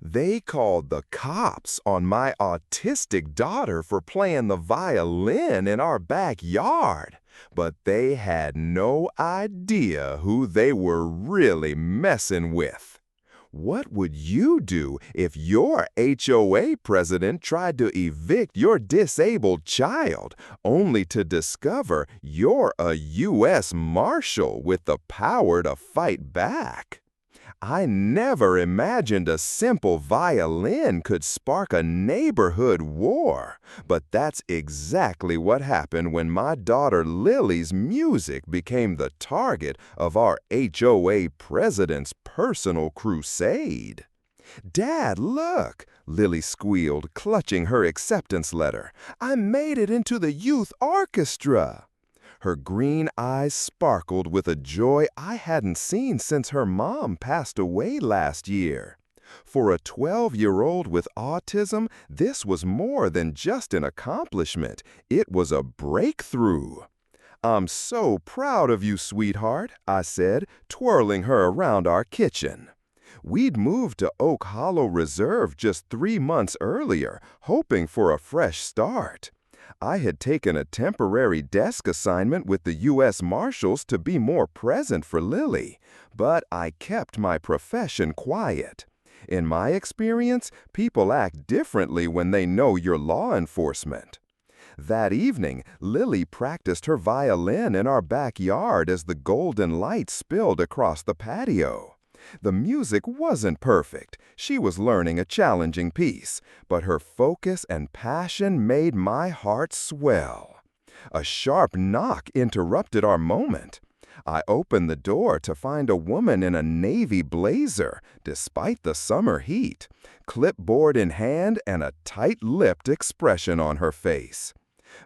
They called the cops on my autistic daughter for playing the violin in our backyard, but they had no idea who they were really messing with. What would you do if your HOA president tried to evict your disabled child, only to discover you're a U.S. Marshal with the power to fight back? I never imagined a simple violin could spark a neighborhood war, but that's exactly what happened when my daughter Lily's music became the target of our HOA president's personal crusade. "Dad, look!" Lily squealed, clutching her acceptance letter. "I made it into the youth orchestra!" Her green eyes sparkled with a joy I hadn't seen since her mom passed away last year. For a 12-year-old with autism, this was more than just an accomplishment. It was a breakthrough. "I'm so proud of you, sweetheart," I said, twirling her around our kitchen. We'd moved to Oak Hollow Reserve just 3 months earlier, hoping for a fresh start. I had taken a temporary desk assignment with the U.S. Marshals to be more present for Lily, but I kept my profession quiet. In my experience, people act differently when they know you're law enforcement. That evening, Lily practiced her violin in our backyard as the golden light spilled across the patio. The music wasn't perfect. She was learning a challenging piece, but her focus and passion made my heart swell. A sharp knock interrupted our moment. I opened the door to find a woman in a navy blazer, despite the summer heat, clipboard in hand and a tight-lipped expression on her face.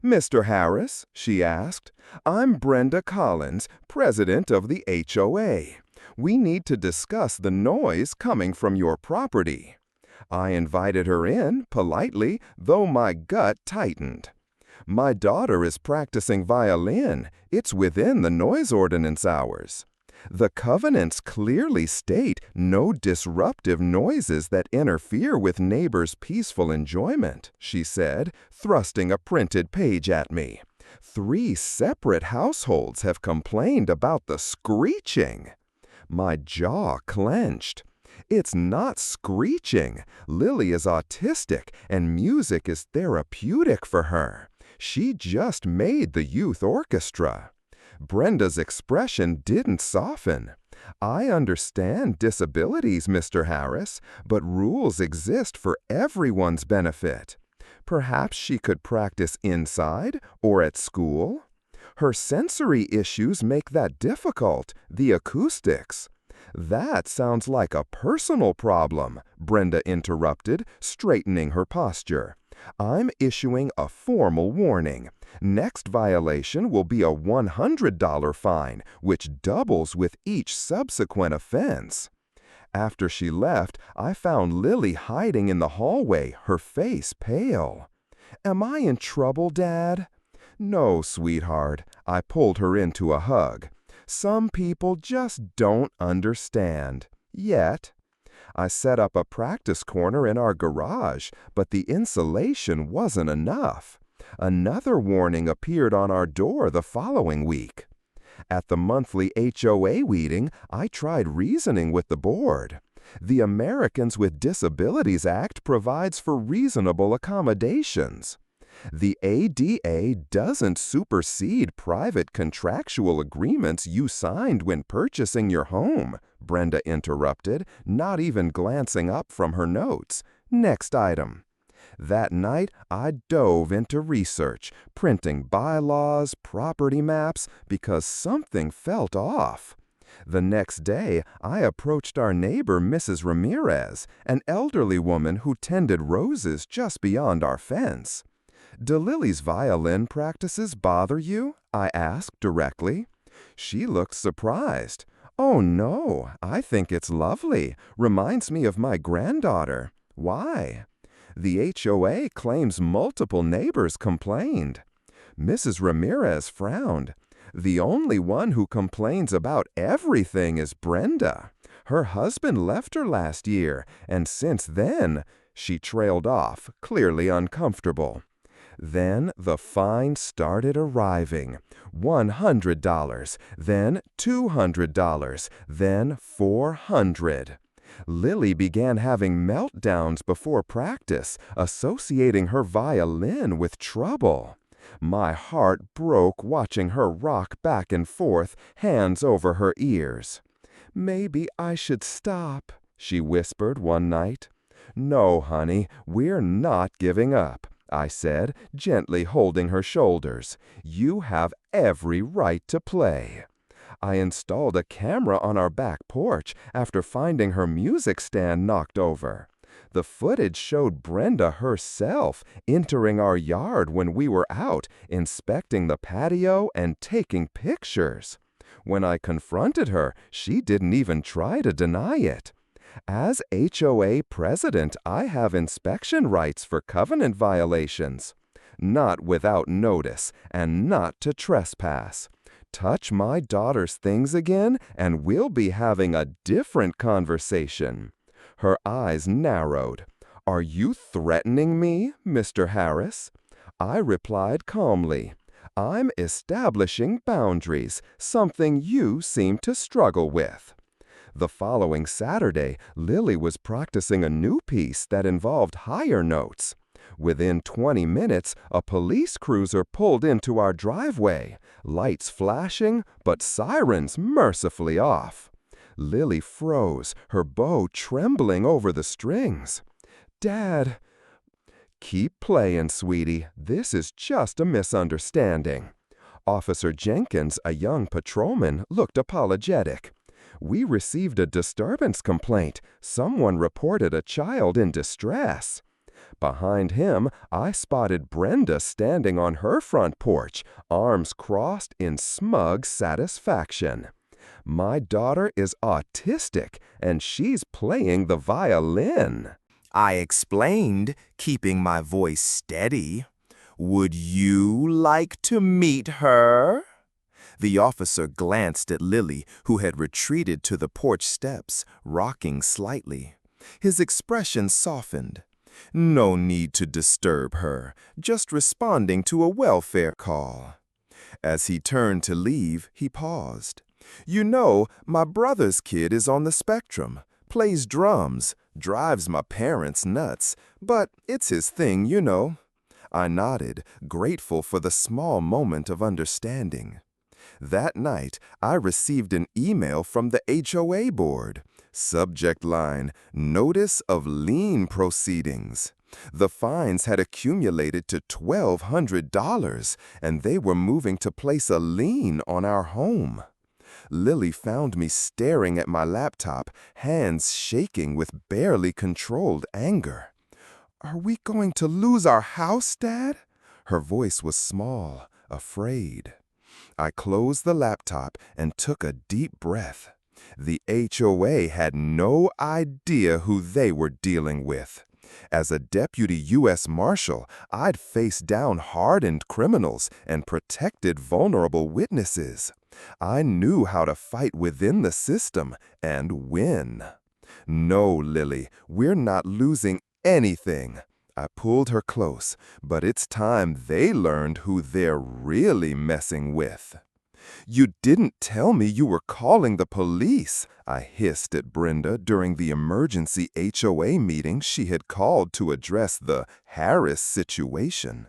"Mr. Harris," she asked, "I'm Brenda Collins, president of the HOA. We need to discuss the noise coming from your property." I invited her in, politely, though my gut tightened. "My daughter is practicing violin. It's within the noise ordinance hours. The covenants clearly state no disruptive noises that interfere with neighbors' peaceful enjoyment," she said, thrusting a printed page at me. "3 separate households have complained about the screeching." My jaw clenched. "It's not screeching. Lily is autistic, and music is therapeutic for her. She just made the youth orchestra." Brenda's expression didn't soften. "I understand disabilities, Mr. Harris, but rules exist for everyone's benefit. Perhaps she could practice inside or at school? Her sensory issues make that difficult, the acoustics." "That sounds like a personal problem," Brenda interrupted, straightening her posture. "I'm issuing a formal warning. Next violation will be a $100 fine, which doubles with each subsequent offense." After she left, I found Lily hiding in the hallway, her face pale. "Am I in trouble, Dad?" "No, sweetheart." I pulled her into a hug. "Some people just don't understand. Yet." I set up a practice corner in our garage, but the insulation wasn't enough. Another warning appeared on our door the following week. At the monthly HOA meeting, I tried reasoning with the board. The Americans with Disabilities Act provides for reasonable accommodations. "The ADA doesn't supersede private contractual agreements you signed when purchasing your home," Brenda interrupted, not even glancing up from her notes. "Next item." That night, I dove into research, printing bylaws, property maps, because something felt off. The next day, I approached our neighbor, Mrs. Ramirez, an elderly woman who tended roses just beyond our fence. "Do Lily's violin practices bother you?" I asked directly. She looked surprised. "Oh no, I think it's lovely. Reminds me of my granddaughter." "Why?" "The HOA claims multiple neighbors complained." Mrs. Ramirez frowned. "The only one who complains about everything is Brenda. Her husband left her last year, and since then, she trailed off, clearly uncomfortable. Then the fine started arriving. $100, then $200, then $400. Lily began having meltdowns before practice, associating her violin with trouble. My heart broke watching her rock back and forth, hands over her ears. "Maybe I should stop," she whispered one night. "No, honey, we're not giving up," I said, gently holding her shoulders. "You have every right to play." I installed a camera on our back porch after finding her music stand knocked over. The footage showed Brenda herself entering our yard when we were out, inspecting the patio and taking pictures. When I confronted her, she didn't even try to deny it. As HOA president, I have inspection rights for covenant violations. Not without notice, and not to trespass. Touch my daughter's things again, and we'll be having a different conversation. Her eyes narrowed. "Are you threatening me, Mr. Harris?" I replied calmly, "I'm establishing boundaries, something you seem to struggle with." The following Saturday, Lily was practicing a new piece that involved higher notes. Within 20 minutes, a police cruiser pulled into our driveway, lights flashing, but sirens mercifully off. Lily froze, her bow trembling over the strings. "Dad—" "Keep playing, sweetie. This is just a misunderstanding." Officer Jenkins, a young patrolman, looked apologetic. "We received a disturbance complaint. Someone reported a child in distress." Behind him, I spotted Brenda standing on her front porch, arms crossed in smug satisfaction. "My daughter is autistic, and she's playing the violin," I explained, keeping my voice steady. "Would you like to meet her?" The officer glanced at Lily, who had retreated to the porch steps, rocking slightly. His expression softened. "No need to disturb her, just responding to a welfare call." As he turned to leave, he paused. "You know, my brother's kid is on the spectrum, plays drums, drives my parents nuts, but it's his thing, you know." I nodded, grateful for the small moment of understanding. That night, I received an email from the HOA board. Subject line, "Notice of lien proceedings." The fines had accumulated to $1,200, and they were moving to place a lien on our home. Lily found me staring at my laptop, hands shaking with barely controlled anger. "Are we going to lose our house, Dad?" Her voice was small, afraid. I closed the laptop and took a deep breath. The HOA had no idea who they were dealing with. As a deputy U.S. Marshal, I'd faced down hardened criminals and protected vulnerable witnesses. I knew how to fight within the system and win. "No, Lily, we're not losing anything." I pulled her close, but it's time they learned who they're really messing with. "You didn't tell me you were calling the police," I hissed at Brenda during the emergency HOA meeting she had called to address the Harris situation.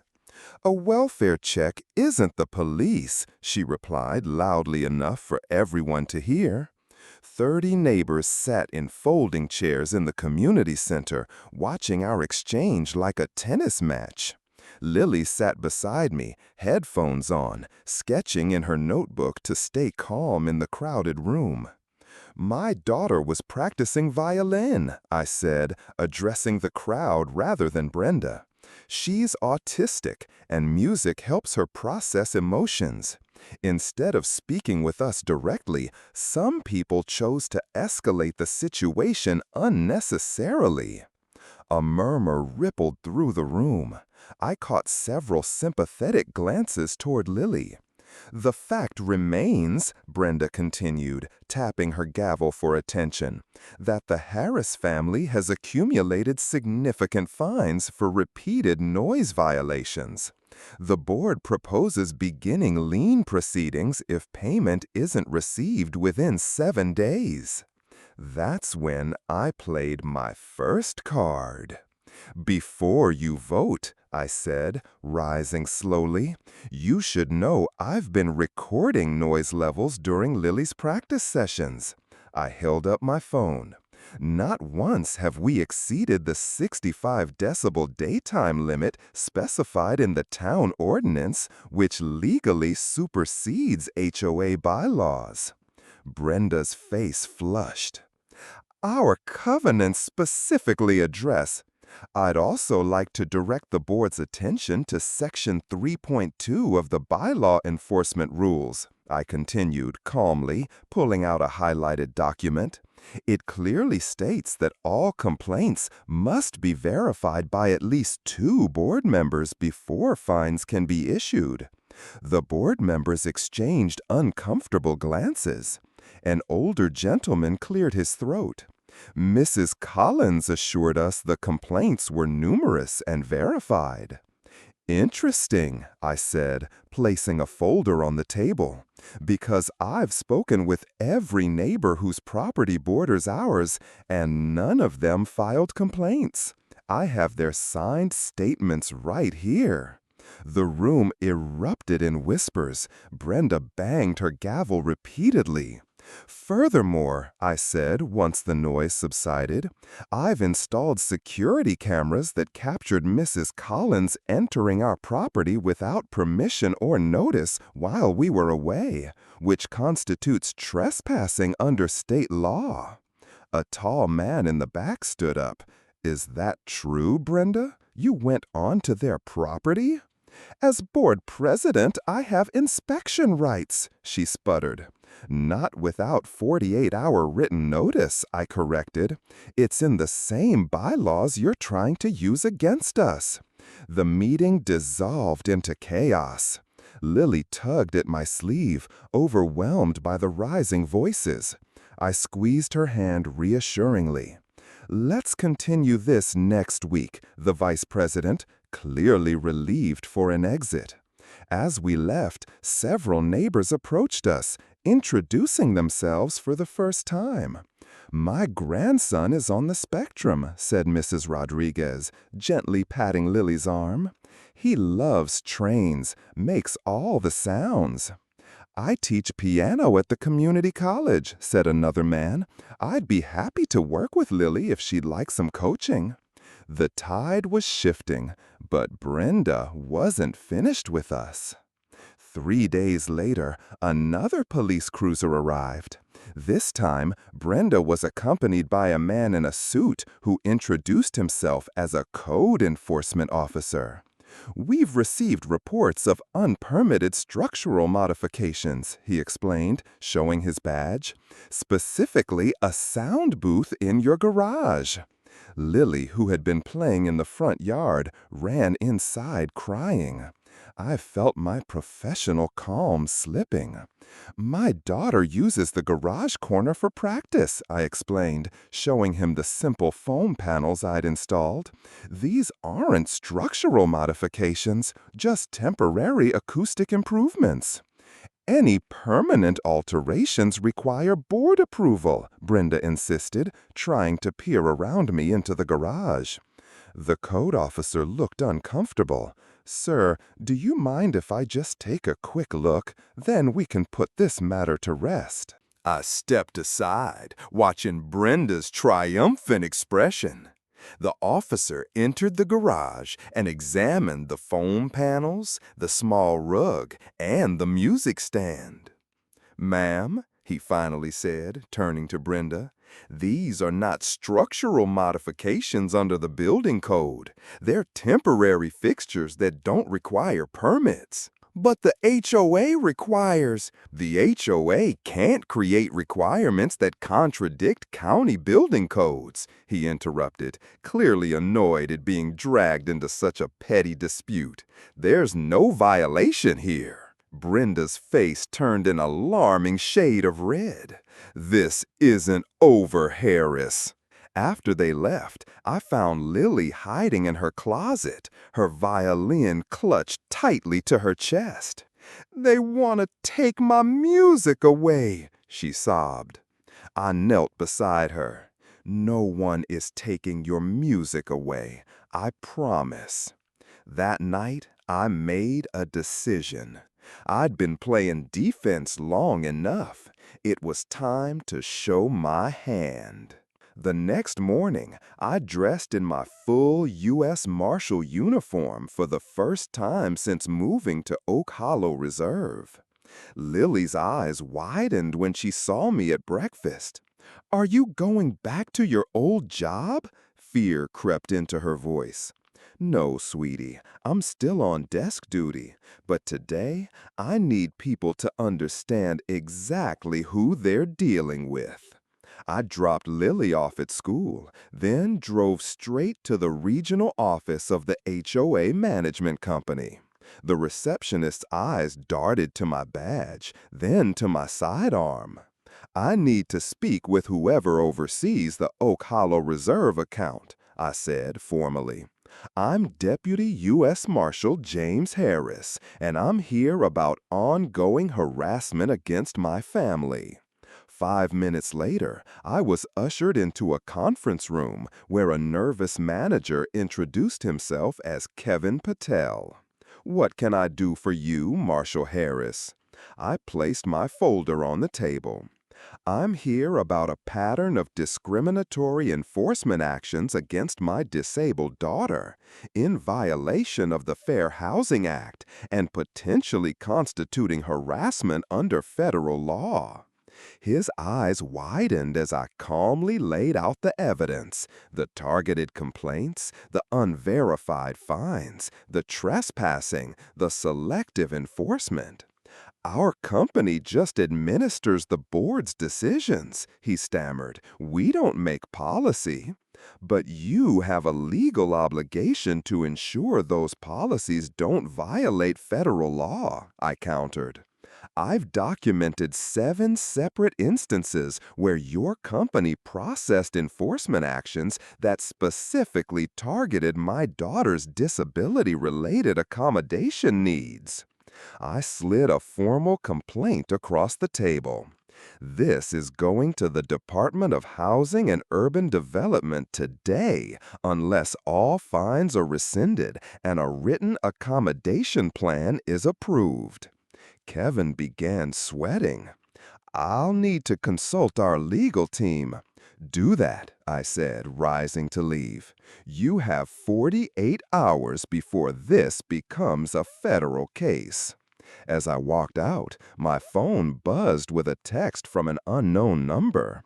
"A welfare check isn't the police," she replied loudly enough for everyone to hear. 30 neighbors sat in folding chairs in the community center, watching our exchange like a tennis match. Lily sat beside me, headphones on, sketching in her notebook to stay calm in the crowded room. "My daughter was practicing violin," I said, addressing the crowd rather than Brenda. "She's autistic, and music helps her process emotions. Instead of speaking with us directly, some people chose to escalate the situation unnecessarily." A murmur rippled through the room. I caught several sympathetic glances toward Lily. The fact remains, Brenda continued, tapping her gavel for attention, that the Harris family has accumulated significant fines for repeated noise violations. The board proposes beginning lien proceedings if payment isn't received within 7 days. That's when I played my first card. "Before you vote," I said, rising slowly, "you should know I've been recording noise levels during Lily's practice sessions." I held up my phone. "Not once have we exceeded the 65 decibel daytime limit specified in the town ordinance, which legally supersedes HOA bylaws." Brenda's face flushed. "Our covenants specifically address—" "I'd also like to direct the board's attention to Section 3.2 of the Bylaw Enforcement Rules," I continued calmly, pulling out a highlighted document. "It clearly states that all complaints must be verified by at least 2 board members before fines can be issued." The board members exchanged uncomfortable glances. An older gentleman cleared his throat. "Mrs. Collins assured us the complaints were numerous and verified." "Interesting," I said, placing a folder on the table, "because I've spoken with every neighbor whose property borders ours, and none of them filed complaints. I have their signed statements right here." The room erupted in whispers. Brenda banged her gavel repeatedly. "Furthermore," I said once the noise subsided, "I've installed security cameras that captured Mrs. Collins entering our property without permission or notice while we were away, which constitutes trespassing under state law." A tall man in the back stood up. "Is that true, Brenda? You went onto their property?" "As board president, I have inspection rights," she sputtered. "Not without 48-hour written notice," I corrected. "It's in the same bylaws you're trying to use against us." The meeting dissolved into chaos. Lily tugged at my sleeve, overwhelmed by the rising voices. I squeezed her hand reassuringly. "Let's continue this next week," the vice president, clearly relieved for an exit. As we left, several neighbors approached us, introducing themselves for the first time. "My grandson is on the spectrum," said Mrs. Rodriguez, gently patting Lily's arm. "He loves trains, makes all the sounds." "I teach piano at the community college," said another man. "I'd be happy to work with Lily if she'd like some coaching." The tide was shifting, but Brenda wasn't finished with us. 3 days later, another police cruiser arrived. This time, Brenda was accompanied by a man in a suit who introduced himself as a code enforcement officer. "We've received reports of unpermitted structural modifications," he explained, showing his badge. "Specifically, a sound booth in your garage." Lily, who had been playing in the front yard, ran inside crying. I felt my professional calm slipping. "My daughter uses the garage corner for practice," I explained, showing him the simple foam panels I'd installed. "These aren't structural modifications, just temporary acoustic improvements." "Any permanent alterations require board approval," Brenda insisted, trying to peer around me into the garage. The code officer looked uncomfortable. "Sir, do you mind if I just take a quick look? Then we can put this matter to rest." I stepped aside, watching Brenda's triumphant expression. The officer entered the garage and examined the foam panels, the small rug, and the music stand. "Ma'am," he finally said, turning to Brenda, "these are not structural modifications under the building code. They're temporary fixtures that don't require permits." "But the HOA requires—" "The HOA can't create requirements that contradict county building codes," he interrupted, clearly annoyed at being dragged into such a petty dispute. "There's no violation here." Brenda's face turned an alarming shade of red. "This isn't over, Harris." After they left, I found Lily hiding in her closet, her violin clutched tightly to her chest. "They want to take my music away," she sobbed. I knelt beside her. "No one is taking your music away, I promise." That night, I made a decision. I'd been playing defense long enough. It was time to show my hand. The next morning, I dressed in my full U.S. Marshal uniform for the first time since moving to Oak Hollow Reserve. Lily's eyes widened when she saw me at breakfast. "Are you going back to your old job?" Fear crept into her voice. "No, sweetie, I'm still on desk duty, but today I need people to understand exactly who they're dealing with." I dropped Lily off at school, then drove straight to the regional office of the HOA management company. The receptionist's eyes darted to my badge, then to my sidearm. "I need to speak with whoever oversees the Oak Hollow Reserve account," I said formally. "I'm Deputy U.S. Marshal James Harris, and I'm here about ongoing harassment against my family." 5 minutes later, I was ushered into a conference room where a nervous manager introduced himself as Kevin Patel. "What can I do for you, Marshal Harris?" I placed my folder on the table. "I'm here about a pattern of discriminatory enforcement actions against my disabled daughter, in violation of the Fair Housing Act and potentially constituting harassment under federal law." His eyes widened as I calmly laid out the evidence: the targeted complaints, the unverified fines, the trespassing, the selective enforcement. "Our company just administers the board's decisions," he stammered. "We don't make policy." "But you have a legal obligation to ensure those policies don't violate federal law," I countered. "I've documented 7 separate instances where your company processed enforcement actions that specifically targeted my daughter's disability-related accommodation needs." I slid a formal complaint across the table. "This is going to the Department of Housing and Urban Development today unless all fines are rescinded and a written accommodation plan is approved." Kevin began sweating. "I'll need to consult our legal team." "Do that," I said, rising to leave. "You have 48 hours before this becomes a federal case." As I walked out, my phone buzzed with a text from an unknown number.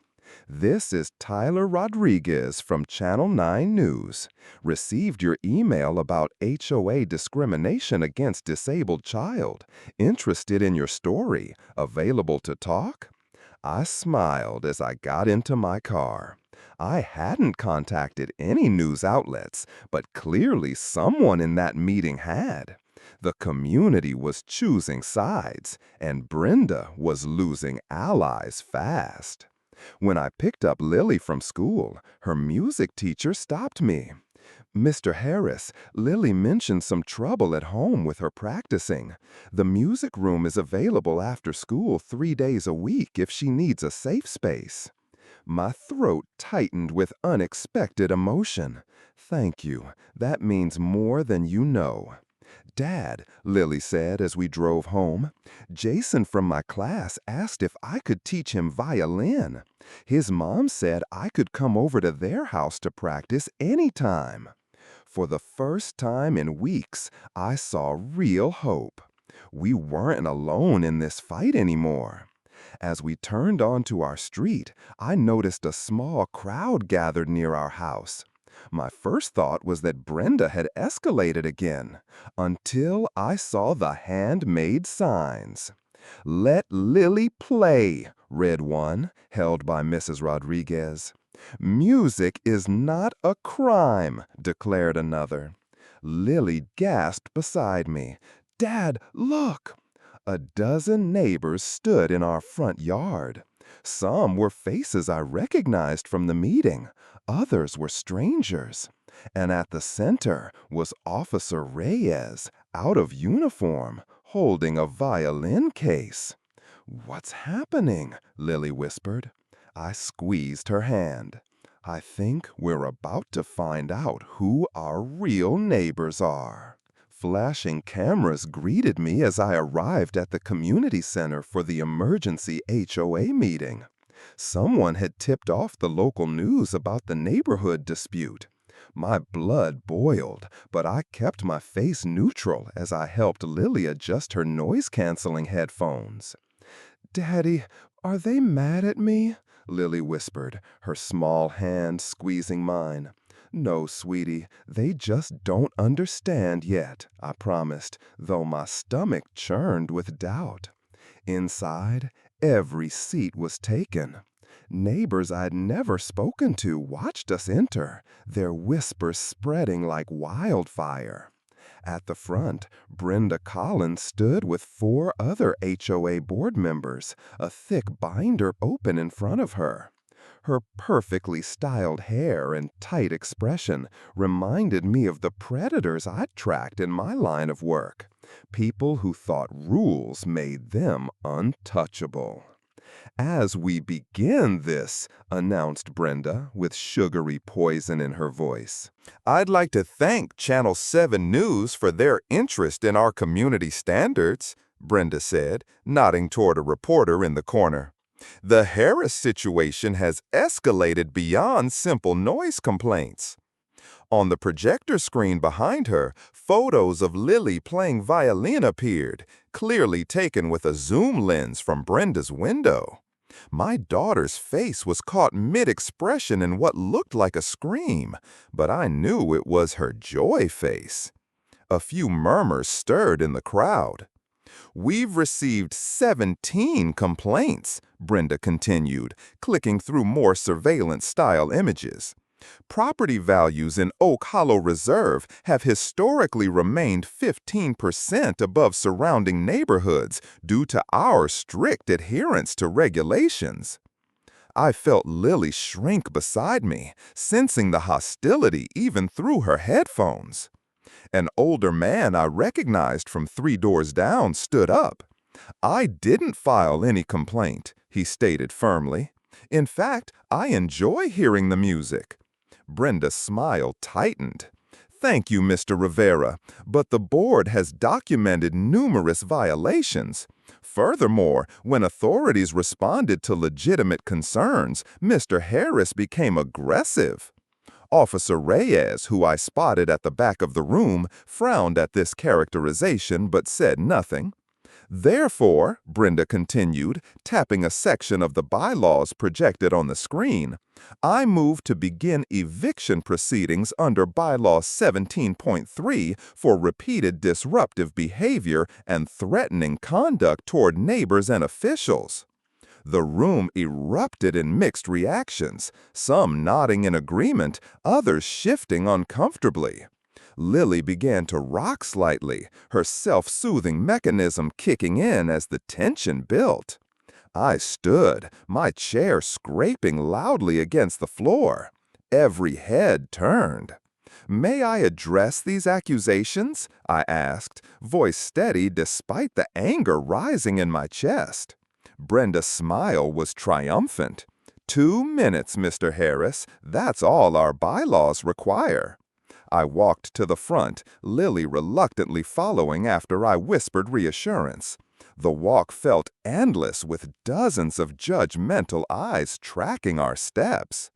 "This is Tyler Rodriguez from Channel 9 News. Received your email about HOA discrimination against disabled child. Interested in your story. Available to talk?" I smiled as I got into my car. I hadn't contacted any news outlets, but clearly someone in that meeting had. The community was choosing sides, and Brenda was losing allies fast. When I picked up Lily from school, her music teacher stopped me. "Mr. Harris, Lily mentioned some trouble at home with her practicing. The music room is available after school 3 days a week if she needs a safe space." My throat tightened with unexpected emotion. "Thank you. That means more than you know." "Dad," Lily said as we drove home, "Jason from my class asked if I could teach him violin. His mom said I could come over to their house to practice anytime." For the first time in weeks, I saw real hope. We weren't alone in this fight anymore. As we turned onto our street, I noticed a small crowd gathered near our house. My first thought was that Brenda had escalated again, until I saw the handmade signs. "Let Lily play," read one, held by Mrs. Rodriguez. "Music is not a crime," declared another. Lily gasped beside me. "Dad, look!" A dozen neighbors stood in our front yard. Some were faces I recognized from the meeting. Others were strangers. And at the center was Officer Reyes, out of uniform, holding a violin case. "What's happening?" Lily whispered. I squeezed her hand. "I think we're about to find out who our real neighbors are." Flashing cameras greeted me as I arrived at the community center for the emergency HOA meeting. Someone had tipped off the local news about the neighborhood dispute. My blood boiled, but I kept my face neutral as I helped Lily adjust her noise-canceling headphones. "Daddy, are they mad at me?" Lily whispered, her small hand squeezing mine. "No, sweetie, they just don't understand yet," I promised, though my stomach churned with doubt. Inside, every seat was taken. Neighbors I'd never spoken to watched us enter, their whispers spreading like wildfire. At the front, Brenda Collins stood with 4 other HOA board members, a thick binder open in front of her. Her perfectly styled hair and tight expression reminded me of the predators I'd tracked in my line of work, people who thought rules made them untouchable. "As we begin this," announced Brenda, with sugary poison in her voice, "I'd like to thank Channel 7 News for their interest in our community standards," Brenda said, nodding toward a reporter in the corner. "The Harris situation has escalated beyond simple noise complaints." On the projector screen behind her, photos of Lily playing violin appeared, clearly taken with a zoom lens from Brenda's window. My daughter's face was caught mid-expression in what looked like a scream, but I knew it was her joy face. A few murmurs stirred in the crowd. "We've received 17 complaints," Brenda continued, clicking through more surveillance-style images. "Property values in Oak Hollow Reserve have historically remained 15% above surrounding neighborhoods due to our strict adherence to regulations." I felt Lily shrink beside me, sensing the hostility even through her headphones. An older man I recognized from 3 doors down stood up. "I didn't file any complaint," he stated firmly. "In fact, I enjoy hearing the music." Brenda's smile tightened. "Thank you, Mr. Rivera, but the board has documented numerous violations. Furthermore, when authorities responded to legitimate concerns, Mr. Harris became aggressive." Officer Reyes, who I spotted at the back of the room, frowned at this characterization but said nothing. "Therefore," Brenda continued, tapping a section of the bylaws projected on the screen, "I move to begin eviction proceedings under Bylaw 17.3 for repeated disruptive behavior and threatening conduct toward neighbors and officials." The room erupted in mixed reactions, some nodding in agreement, others shifting uncomfortably. Lily began to rock slightly, her self-soothing mechanism kicking in as the tension built. I stood, my chair scraping loudly against the floor. Every head turned. "May I address these accusations?" I asked, voice steady despite the anger rising in my chest. Brenda's smile was triumphant. 2 minutes, Mr. Harris. That's all our bylaws require." I walked to the front, Lily reluctantly following after I whispered reassurance. The walk felt endless with dozens of judgmental eyes tracking our steps.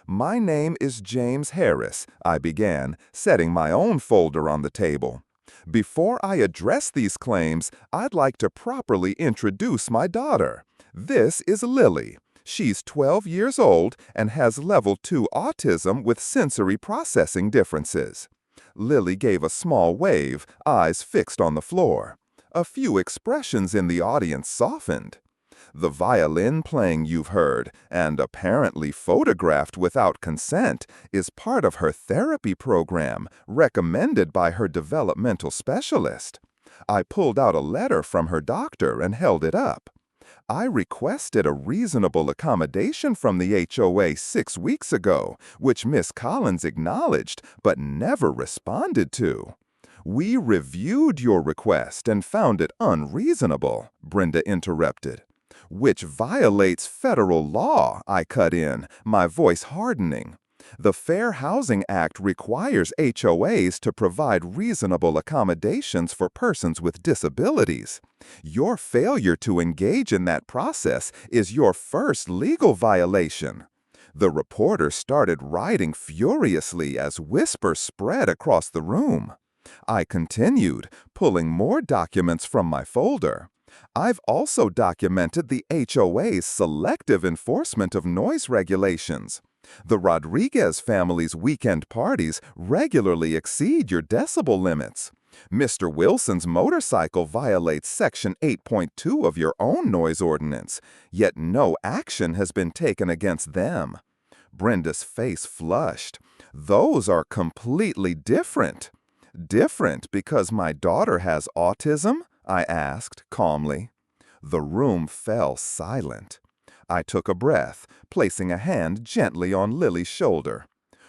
"My name is James Harris," I began, setting my own folder on the table. "Before I address these claims, I'd like to properly introduce my daughter. This is Lily. She's 12 years old and has level 2 autism with sensory processing differences." Lily gave a small wave, eyes fixed on the floor. A few expressions in the audience softened. "The violin playing you've heard, and apparently photographed without consent, is part of her therapy program, recommended by her developmental specialist. I pulled out a letter from her doctor and held it up. I requested a reasonable accommodation from the HOA 6 weeks ago, which Miss Collins acknowledged but never responded to. We reviewed your request and found it unreasonable, Brenda interrupted. Which violates federal law, I cut in, my voice hardening. The Fair Housing Act requires HOAs to provide reasonable accommodations for persons with disabilities. Your failure to engage in that process is your first legal violation. The reporter started writing furiously as whispers spread across the room. I continued, pulling more documents from my folder. I've also documented the HOA's selective enforcement of noise regulations. The Rodriguez family's weekend parties regularly exceed your decibel limits. Mr. Wilson's motorcycle violates Section 8.2 of your own noise ordinance, yet no action has been taken against them. Brenda's face flushed. Those are completely different. Different because my daughter has autism? I asked calmly. The room fell silent. I took a breath, placing a hand gently on Lily's shoulder.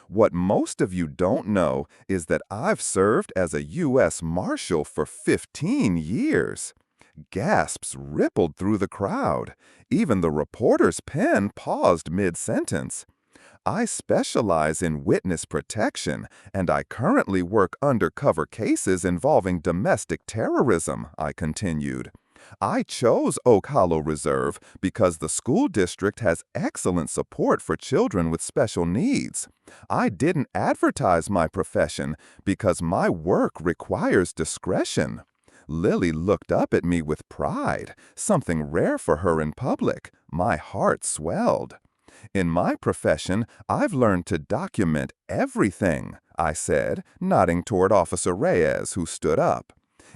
What most of you don't know is that I've served as a U.S. Marshal for 15 years. Gasps rippled through the crowd. Even the reporter's pen paused mid-sentence. I specialize in witness protection, and I currently work undercover cases involving domestic terrorism, I continued. I chose Oak Hollow Reserve because the school district has excellent support for children with special needs. I didn't advertise my profession because my work requires discretion. Lily looked up at me with pride, something rare for her in public. My heart swelled. In my profession, I've learned to document everything, I said, nodding toward Officer Reyes, who stood up,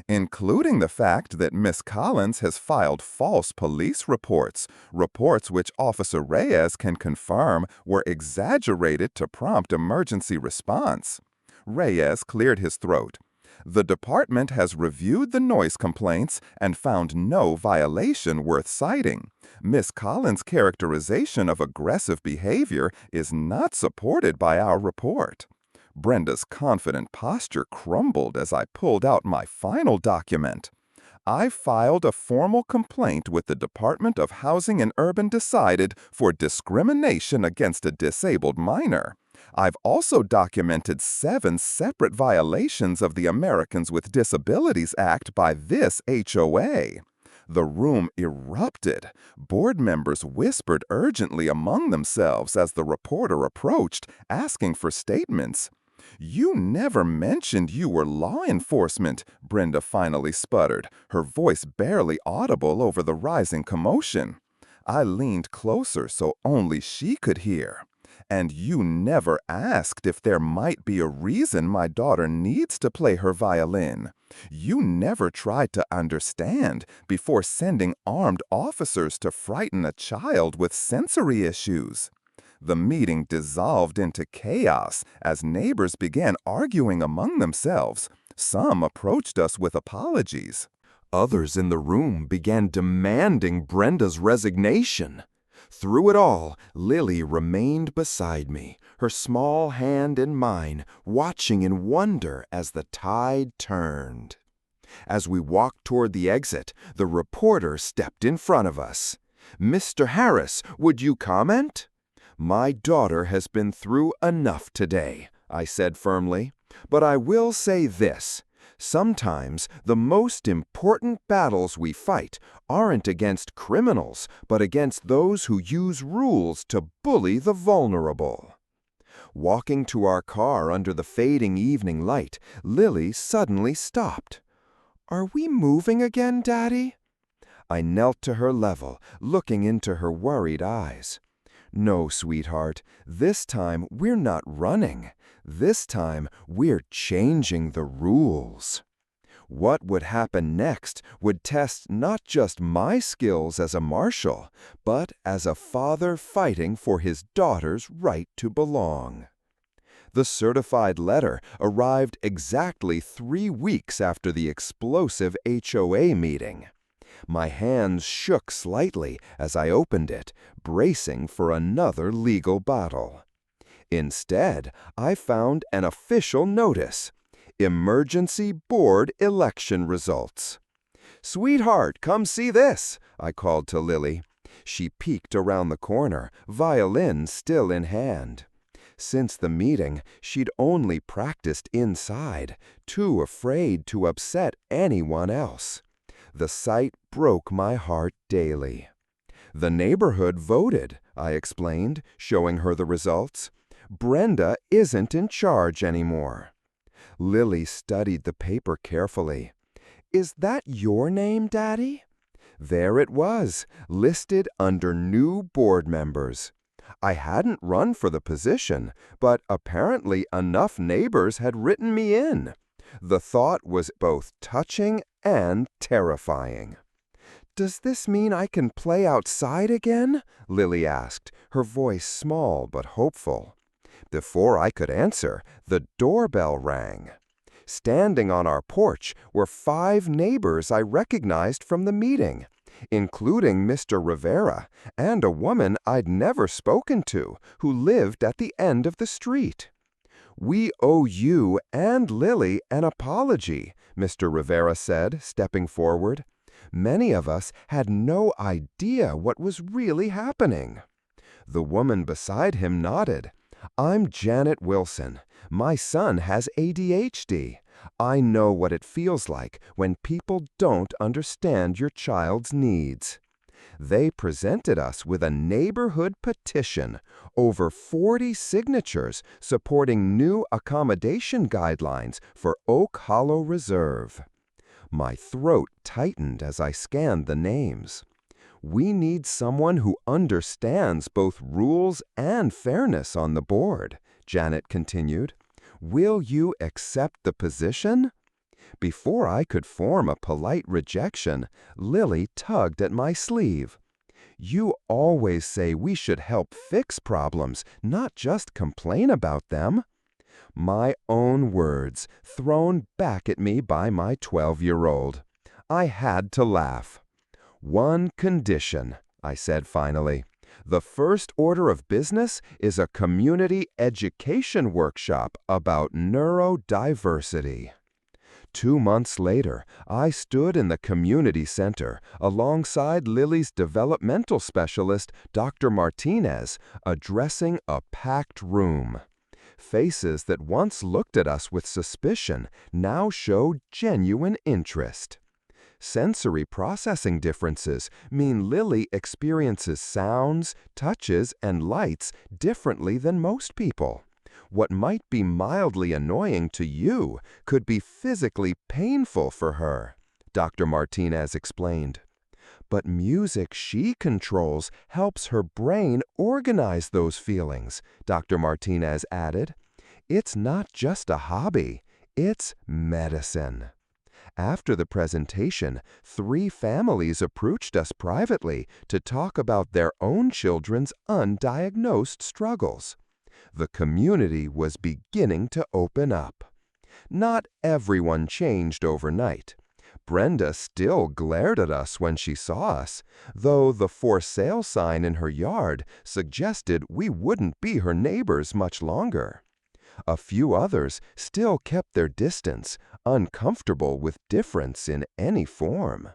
including the fact that Miss Collins has filed false police reports, reports which Officer Reyes can confirm were exaggerated to prompt emergency response. Reyes cleared his throat. The department has reviewed the noise complaints and found no violation worth citing. Miss Collins' characterization of aggressive behavior is not supported by our report. Brenda's confident posture crumbled as I pulled out my final document. I filed a formal complaint with the Department of Housing and Urban Decided for discrimination against a disabled minor. I've also documented 7 separate violations of the Americans with Disabilities Act by this HOA. The room erupted. Board members whispered urgently among themselves as the reporter approached, asking for statements. You never mentioned you were law enforcement, Brenda finally sputtered, her voice barely audible over the rising commotion. I leaned closer so only she could hear. And you never asked if there might be a reason my daughter needs to play her violin. You never tried to understand before sending armed officers to frighten a child with sensory issues. The meeting dissolved into chaos as neighbors began arguing among themselves. Some approached us with apologies. Others in the room began demanding Brenda's resignation. Through it all, Lily remained beside me, her small hand in mine, watching in wonder as the tide turned. As we walked toward the exit, the reporter stepped in front of us. "Mr. Harris, would you comment?" "My daughter has been through enough today," I said firmly. "But I will say this. Sometimes the most important battles we fight aren't against criminals, but against those who use rules to bully the vulnerable." Walking to our car under the fading evening light, Lily suddenly stopped. "Are we moving again, Daddy?" I knelt to her level, looking into her worried eyes. "No, sweetheart, this time we're not running. This time we're changing the rules." What would happen next would test not just my skills as a marshal, but as a father fighting for his daughter's right to belong. The certified letter arrived exactly 3 weeks after the explosive HOA meeting. My hands shook slightly as I opened it, bracing for another legal battle. Instead, I found an official notice: Emergency Board Election Results. "Sweetheart, come see this," I called to Lily. She peeked around the corner, violin still in hand. Since the meeting, she'd only practiced inside, too afraid to upset anyone else. The sight broke my heart daily. "The neighborhood voted," I explained, showing her the results. "Brenda isn't in charge anymore." Lily studied the paper carefully. "Is that your name, Daddy?" There it was, listed under new board members. I hadn't run for the position, but apparently enough neighbors had written me in. The thought was both touching and terrifying. "Does this mean I can play outside again?" Lily asked, her voice small but hopeful. Before I could answer, the doorbell rang. Standing on our porch were 5 neighbors I recognized from the meeting, including Mr. Rivera and a woman I'd never spoken to who lived at the end of the street. "We owe you and Lily an apology," Mr. Rivera said, stepping forward. "Many of us had no idea what was really happening." The woman beside him nodded. "I'm Janet Wilson. My son has ADHD. I know what it feels like when people don't understand your child's needs." They presented us with a neighborhood petition, over 40 signatures supporting new accommodation guidelines for Oak Hollow Reserve. My throat tightened as I scanned the names. "We need someone who understands both rules and fairness on the board," Janet continued. "Will you accept the position?" Before I could form a polite rejection, Lily tugged at my sleeve. "You always say we should help fix problems, not just complain about them." My own words, thrown back at me by my 12-year-old. I had to laugh. "One condition," I said finally. "The first order of business is a community education workshop about neurodiversity." 2 months later, I stood in the community center alongside Lily's developmental specialist, Dr. Martinez, addressing a packed room. Faces that once looked at us with suspicion now showed genuine interest. Sensory processing differences mean Lily experiences sounds, touches, and lights differently than most people. What might be mildly annoying to you could be physically painful for her, Dr. Martinez explained. But music she controls helps her brain organize those feelings, Dr. Martinez added. It's not just a hobby, it's medicine. After the presentation, 3 families approached us privately to talk about their own children's undiagnosed struggles. The community was beginning to open up. Not everyone changed overnight. Brenda still glared at us when she saw us, though the for sale sign in her yard suggested we wouldn't be her neighbors much longer. A few others still kept their distance, uncomfortable with difference in any form.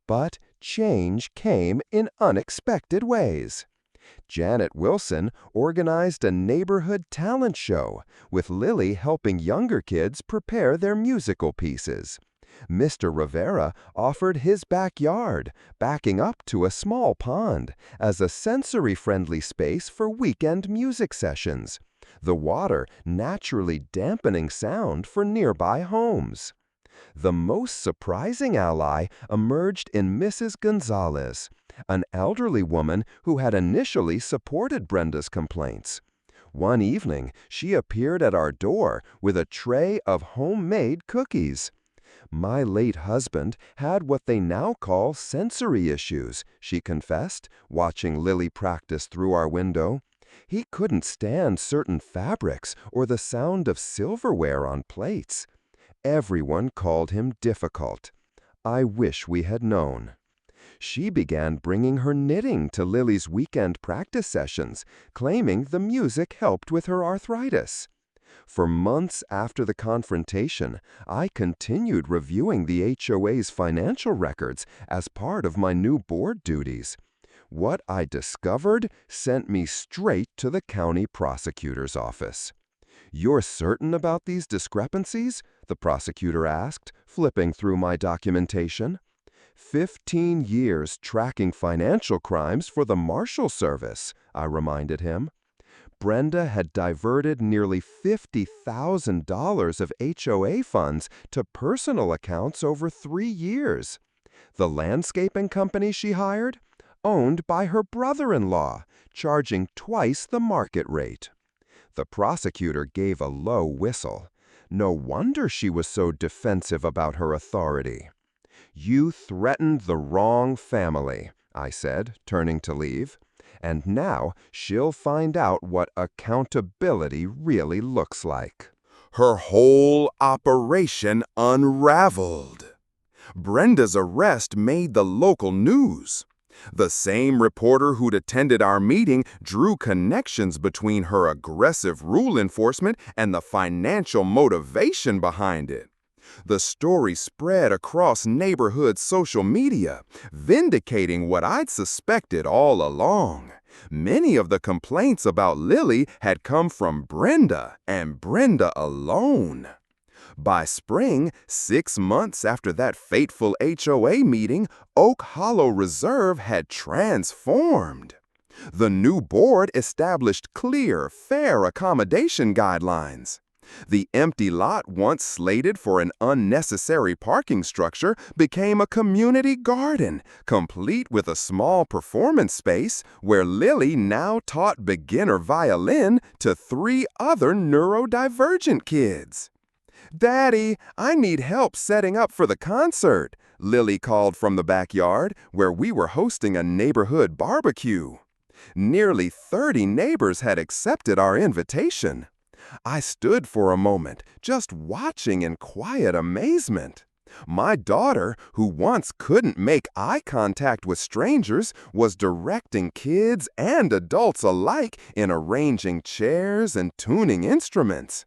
But change came in unexpected ways. Janet Wilson organized a neighborhood talent show, with Lily helping younger kids prepare their musical pieces. Mr. Rivera offered his backyard, backing up to a small pond, as a sensory-friendly space for weekend music sessions. The water naturally dampening sound for nearby homes. The most surprising ally emerged in Mrs. Gonzalez, an elderly woman who had initially supported Brenda's complaints. One evening, she appeared at our door with a tray of homemade cookies. "My late husband had what they now call sensory issues," she confessed, watching Lily practice through our window. He couldn't stand certain fabrics or the sound of silverware on plates. Everyone called him difficult. I wish we had known. She began bringing her knitting to Lily's weekend practice sessions, claiming the music helped with her arthritis. For months after the confrontation, I continued reviewing the HOA's financial records as part of my new board duties. What I discovered sent me straight to the county prosecutor's office. "You're certain about these discrepancies?" the prosecutor asked, flipping through my documentation. 15 years tracking financial crimes for the Marshal Service, I reminded him. Brenda had diverted nearly $50,000 of HOA funds to personal accounts over 3 years. The landscaping company she hired? Owned by her brother-in-law, charging twice the market rate. The prosecutor gave a low whistle. No wonder she was so defensive about her authority. "You threatened the wrong family," I said, turning to leave. "And now she'll find out what accountability really looks like." Her whole operation unraveled. Brenda's arrest made the local news. The same reporter who'd attended our meeting drew connections between her aggressive rule enforcement and the financial motivation behind it. The story spread across neighborhood social media, vindicating what I'd suspected all along. Many of the complaints about Lily had come from Brenda, and Brenda alone. By spring, 6 months after that fateful HOA meeting, Oak Hollow Reserve had transformed. The new board established clear, fair accommodation guidelines. The empty lot once slated for an unnecessary parking structure became a community garden, complete with a small performance space where Lily now taught beginner violin to 3 other neurodivergent kids. "Daddy, I need help setting up for the concert," Lily called from the backyard, where we were hosting a neighborhood barbecue. Nearly 30 neighbors had accepted our invitation. I stood for a moment, just watching in quiet amazement. My daughter, who once couldn't make eye contact with strangers, was directing kids and adults alike in arranging chairs and tuning instruments.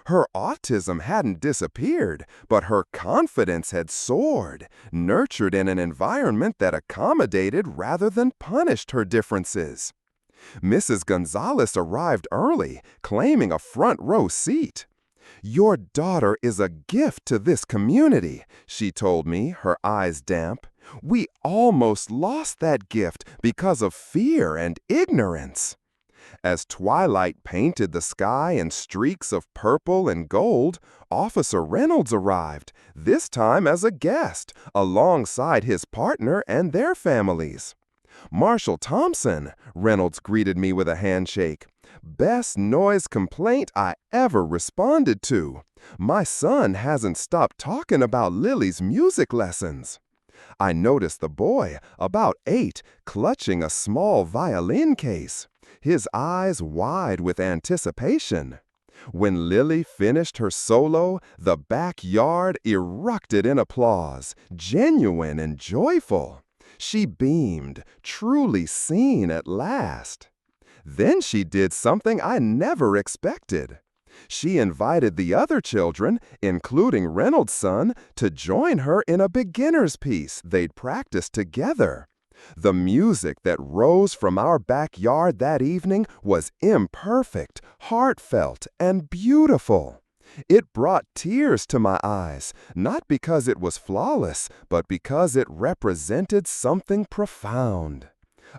Her autism hadn't disappeared, but her confidence had soared, nurtured in an environment that accommodated rather than punished her differences. Mrs. Gonzalez arrived early, claiming a front row seat. "Your daughter is a gift to this community," she told me, her eyes damp. "We almost lost that gift because of fear and ignorance." As twilight painted the sky in streaks of purple and gold, Officer Reynolds arrived, this time as a guest, alongside his partner and their families. "Marshal Thompson," Reynolds greeted me with a handshake. "Best noise complaint I ever responded to. My son hasn't stopped talking about Lily's music lessons." I noticed the boy, about 8, clutching a small violin case, his eyes wide with anticipation. When Lily finished her solo, the backyard erupted in applause, genuine and joyful. She beamed, truly seen at last. Then she did something I never expected. She invited the other children, including Reynolds' son, to join her in a beginner's piece they'd practiced together. The music that rose from our backyard that evening was imperfect, heartfelt, and beautiful. It brought tears to my eyes, not because it was flawless, but because it represented something profound.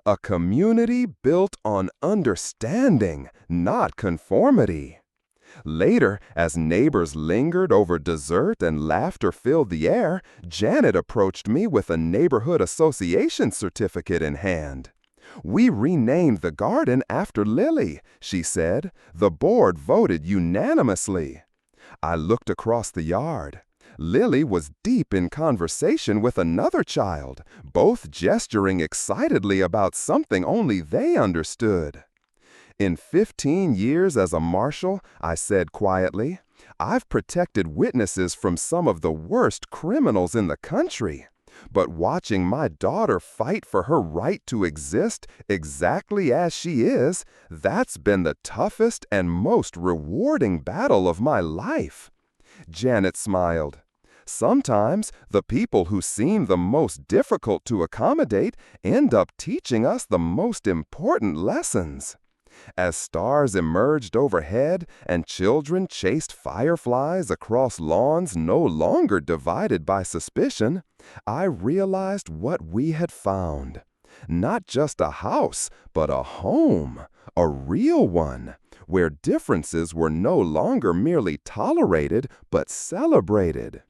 A community built on understanding, not conformity. Later, as neighbors lingered over dessert and laughter filled the air, Janet approached me with a neighborhood association certificate in hand. "We renamed the garden after Lily," she said. "The board voted unanimously." I looked across the yard. Lily was deep in conversation with another child, both gesturing excitedly about something only they understood. In 15 years as a marshal, I said quietly, I've protected witnesses from some of the worst criminals in the country. But watching my daughter fight for her right to exist exactly as she is, that's been the toughest and most rewarding battle of my life. Janet smiled. Sometimes the people who seem the most difficult to accommodate end up teaching us the most important lessons. As stars emerged overhead and children chased fireflies across lawns no longer divided by suspicion, I realized what we had found. Not just a house, but a home, a real one, where differences were no longer merely tolerated, but celebrated.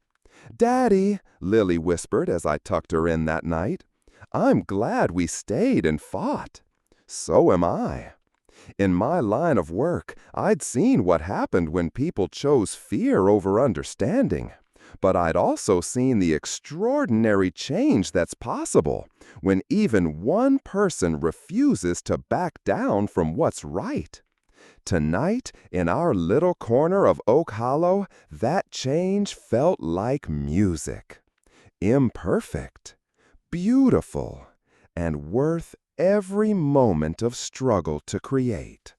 "Daddy," Lily whispered as I tucked her in that night, "I'm glad we stayed and fought." "So am I." In my line of work, I'd seen what happened when people chose fear over understanding. But I'd also seen the extraordinary change that's possible when even one person refuses to back down from what's right. Tonight, in our little corner of Oak Hollow, that change felt like music. Imperfect, beautiful, and worth every moment of struggle to create.